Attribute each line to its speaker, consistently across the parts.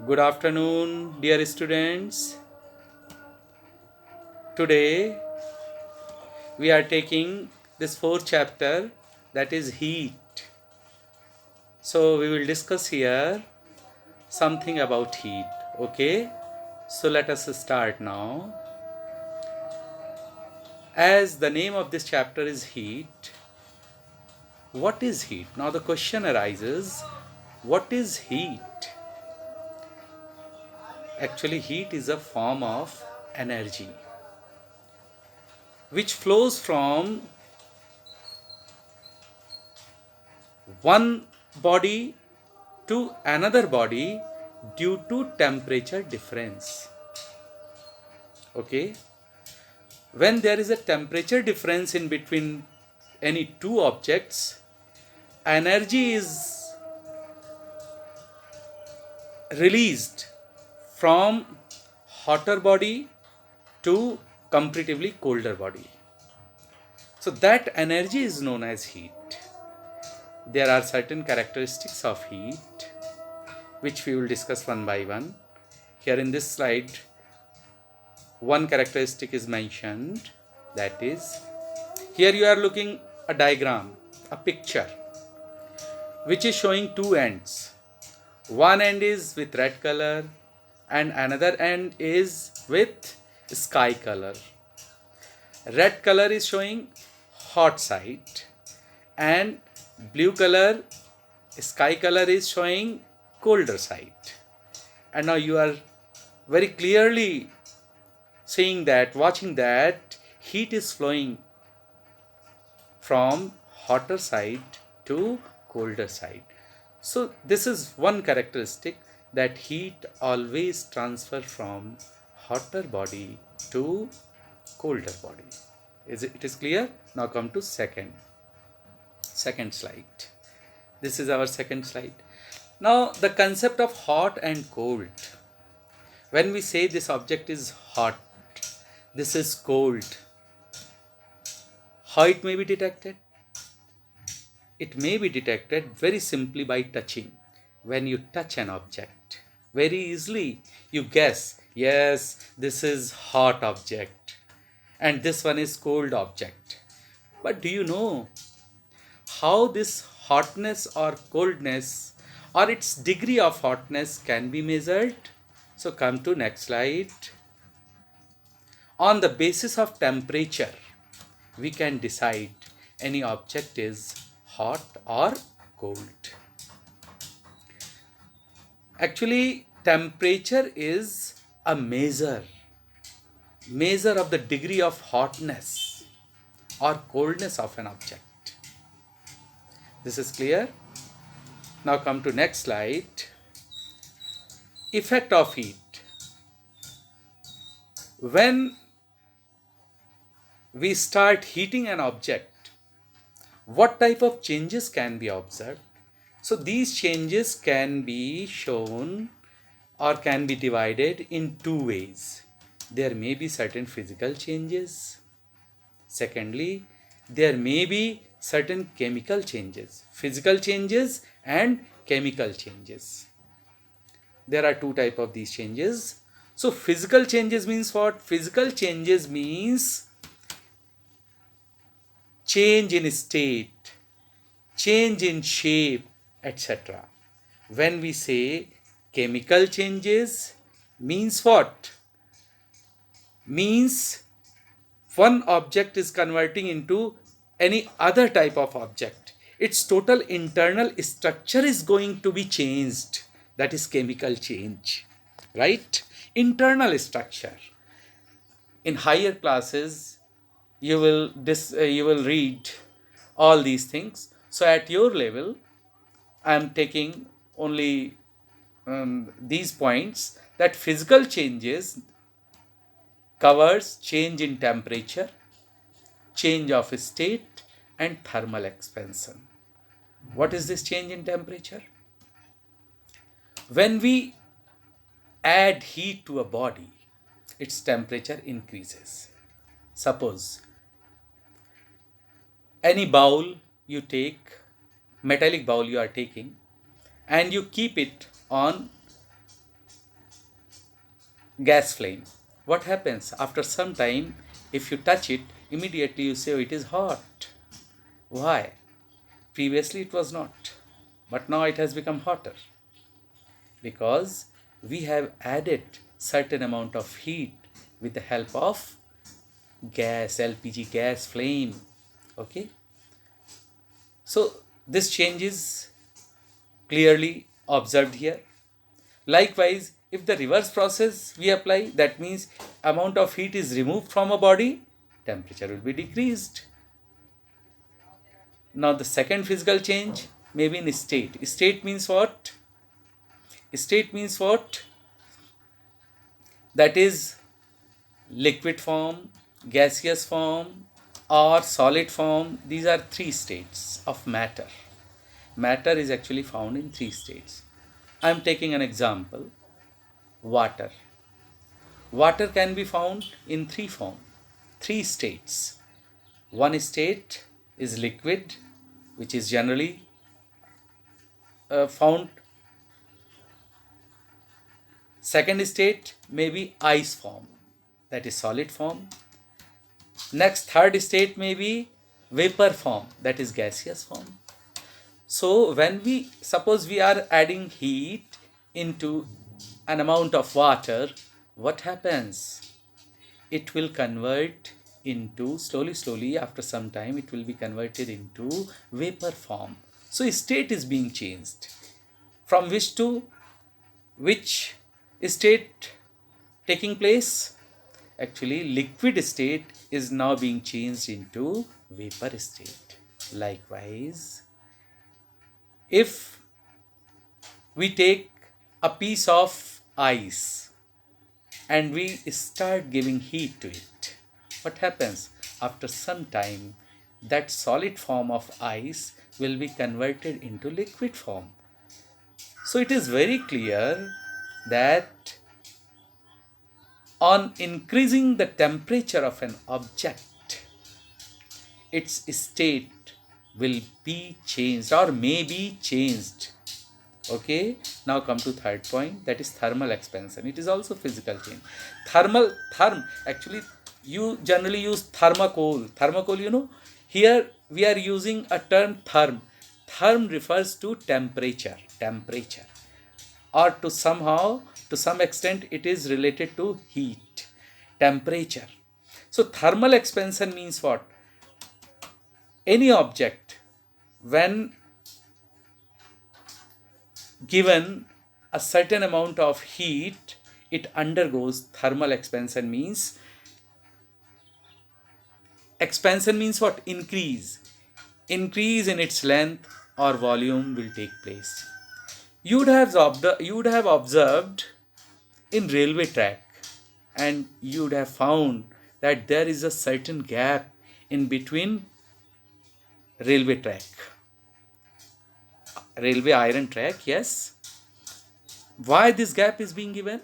Speaker 1: Good afternoon, dear students. Today we are taking this fourth chapter, that is heat. So we will discuss here something about heat. Okay, so let us start now. As the name of this chapter is heat, what is heat? Now the question arises, what is heat? Actually, heat is a form of energy which flows from one body to another body due to temperature difference. Okay, when there is a temperature difference in between any two objects, energy is released from hotter body to comparatively colder body. So that energy is known as heat. There are certain characteristics of heat which we will discuss one by one. Here in this slide, one characteristic is mentioned, that is, here you are looking a diagram, a picture, which is showing two ends. One end is with red color and another end is with sky color. Red color is showing hot side and blue color, sky color is showing colder side. And now you are very clearly seeing that, watching that heat is flowing from hotter side to colder side. So this is one characteristic, that heat always transfer from hotter body to colder body. It is clear? Now come to second slide. This is our second slide. Now the concept of hot and cold. When we say this object is hot, this is cold, how it may be detected? It may be detected very simply by touching. When you touch an object, very easily you guess, yes, this is hot object and this one is cold object. But do you know how this hotness or coldness or its degree of hotness can be measured? So come to next slide. On the basis of temperature, we can decide any object is hot or cold. Actually, temperature is a measure of the degree of hotness or coldness of an object. This is clear? Now come to next slide. Effect of heat. When we start heating an object, what type of changes can be observed? So these changes can be shown or can be divided in two ways. There may be certain physical changes. Secondly, there may be certain chemical changes, physical changes and chemical changes. There are two types of these changes. So physical changes means what? Physical changes means change in state, change in shape, etc. When we say chemical changes, means what? Means one object is converting into any other type of object. Its total internal structure is going to be changed. That is chemical change, right? Internal structure. In higher classes, you will read all these things. So at your level, I am taking only these points, that physical changes covers change in temperature, change of state and thermal expansion. What is this change in temperature? When we add heat to a body, its temperature increases. Suppose any bowl you take, metallic bowl you are taking, and you keep it on gas flame. What happens? After some time, if you touch it, immediately you say, oh, it is hot. Why? Previously it was not, but now it has become hotter. Because we have added certain amount of heat with the help of gas, LPG gas flame. Okay. So this change is clearly observed here. Likewise, if the reverse process we apply, that means amount of heat is removed from a body, temperature will be decreased. Now the second physical change may be in state. State means what? State means what? That is liquid form, gaseous form, or solid form. These are three states of matter. Matter is actually found in three states. I am taking an example. Water. Water can be found in three states. One state is liquid, which is generally found. Second state may be ice form, that is solid form. Next, third state may be vapor form, that is gaseous form. So when we suppose we are adding heat into an amount of water, what happens? It will convert into, slowly after some time, it will be converted into vapor form. So state is being changed. From which to which state taking place? Actually, liquid state is now being changed into vapor state. Likewise, if we take a piece of ice and we start giving heat to it, what happens? After some time, that solid form of ice will be converted into liquid form. So it is very clear that on increasing the temperature of an object, its state will be changed or may be changed. Okay, now come to third point, that is thermal expansion. It is also physical change. Actually you generally use thermocol. Thermocol, here we are using a term therm. Therm refers to temperature, or to some extent it is related to heat, temperature. So thermal expansion means what? Any object, when given a certain amount of heat, it undergoes thermal expansion. Means expansion means what? Increase in its length or volume will take place. You would have observed in railway track, and you would have found that there is a certain gap in between railway iron track. Yes. Why this gap is being given?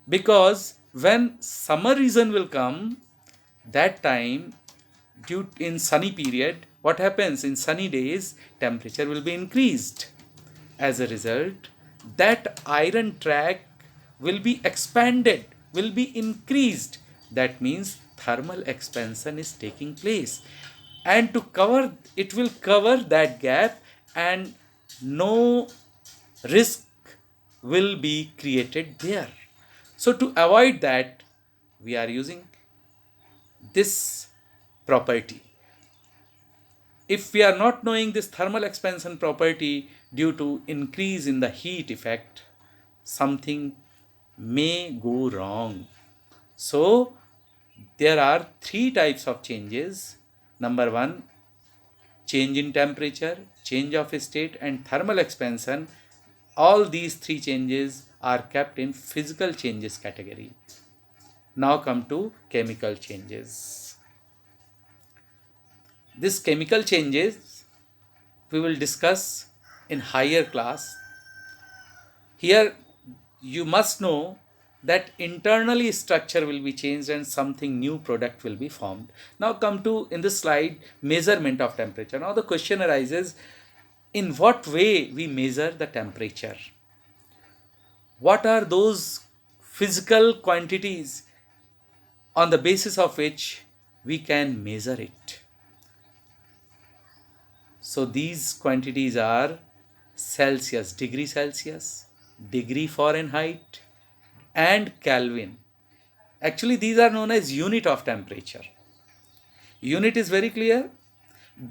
Speaker 1: Because when summer season will come, that time, in sunny period, what happens? In sunny days, temperature will be increased. As a result, that iron track will be expanded, will be increased. That means thermal expansion is taking place. And it will cover that gap, and no risk will be created there. So to avoid that, we are using this property. If we are not knowing this thermal expansion property, due to increase in the heat effect, something may go wrong. So there are three types of changes. Number one, change in temperature, change of state, and thermal expansion. All these three changes are kept in physical changes category. Now come to chemical changes. This chemical changes we will discuss in higher class. Here you must know that internally structure will be changed and something new product will be formed. Now come to, in this slide, measurement of temperature. Now the question arises, in what way we measure the temperature? What are those physical quantities on the basis of which we can measure it. So these quantities are Celsius, degree Celsius, degree Fahrenheit, and Kelvin. Actually, these are known as unit of temperature. Unit is very clear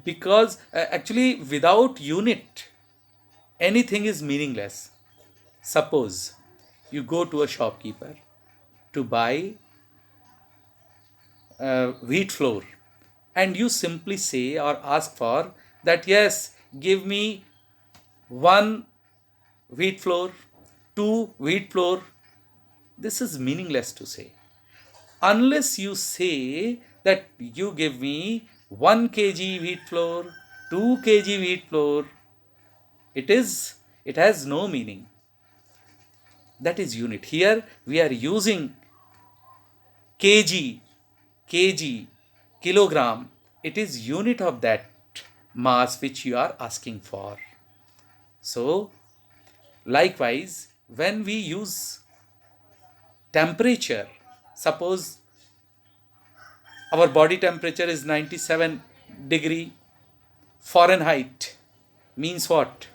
Speaker 1: because actually without unit, anything is meaningless. Suppose you go to a shopkeeper to buy wheat flour, and you simply say or ask for that, yes, give me 1 wheat flour, 2 wheat flour. This is meaningless to say. Unless you say that you give me 1 kg wheat flour, 2 kg wheat flour, it has no meaning. That is unit. Here we are using kg, kilogram. It is unit of that mass which you are asking for. So likewise, when we use temperature, suppose our body temperature is 97 degree Fahrenheit, means what?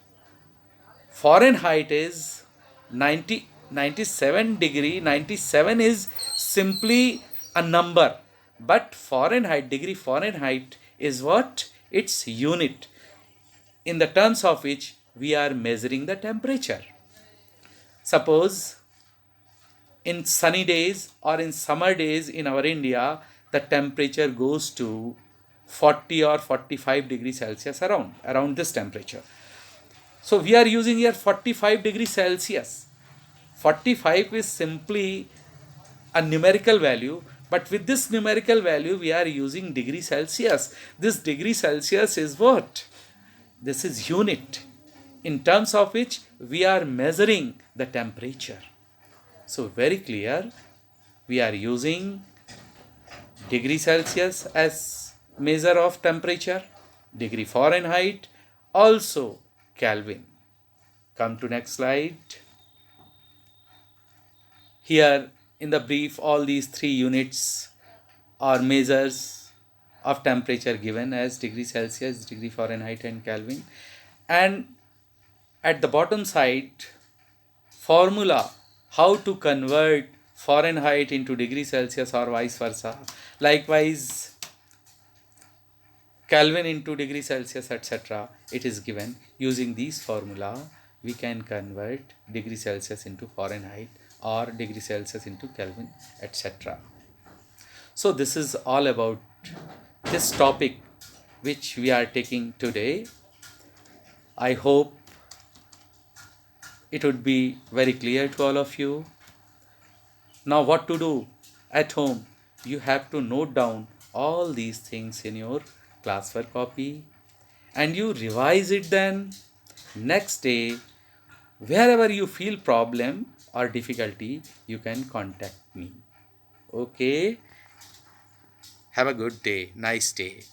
Speaker 1: Fahrenheit is 97 degree. 97 is simply a number, but Fahrenheit, degree Fahrenheit is what? Its unit in the terms of which we are measuring the temperature. Suppose in sunny days or in summer days in our India, the temperature goes to 40 or 45 degrees Celsius, around this temperature. So we are using here 45 degrees Celsius. 45 is simply a numerical value, but with this numerical value we are using degree Celsius. This degree Celsius is what? This is unit in terms of which we are measuring the temperature. So very clear, we are using degree Celsius as measure of temperature, degree Fahrenheit, also Kelvin. Come to next slide. Here in the brief, all these 3 units are measures of temperature given as degree Celsius, degree Fahrenheit, and Kelvin. And at the bottom side, formula how to convert Fahrenheit into degree Celsius or vice versa. Likewise, Kelvin into degree Celsius, etc. It is given. Using these formula, we can convert degree Celsius into Fahrenheit or degree Celsius into Kelvin, etc. So this is all about this topic which we are taking today. I hope it would be very clear to all of you. Now what to do at home? You have to note down all these things in your classwork copy and you revise it. Then next day, wherever you feel problem or difficulty, you can contact me. Okay? Have a good day. Nice day.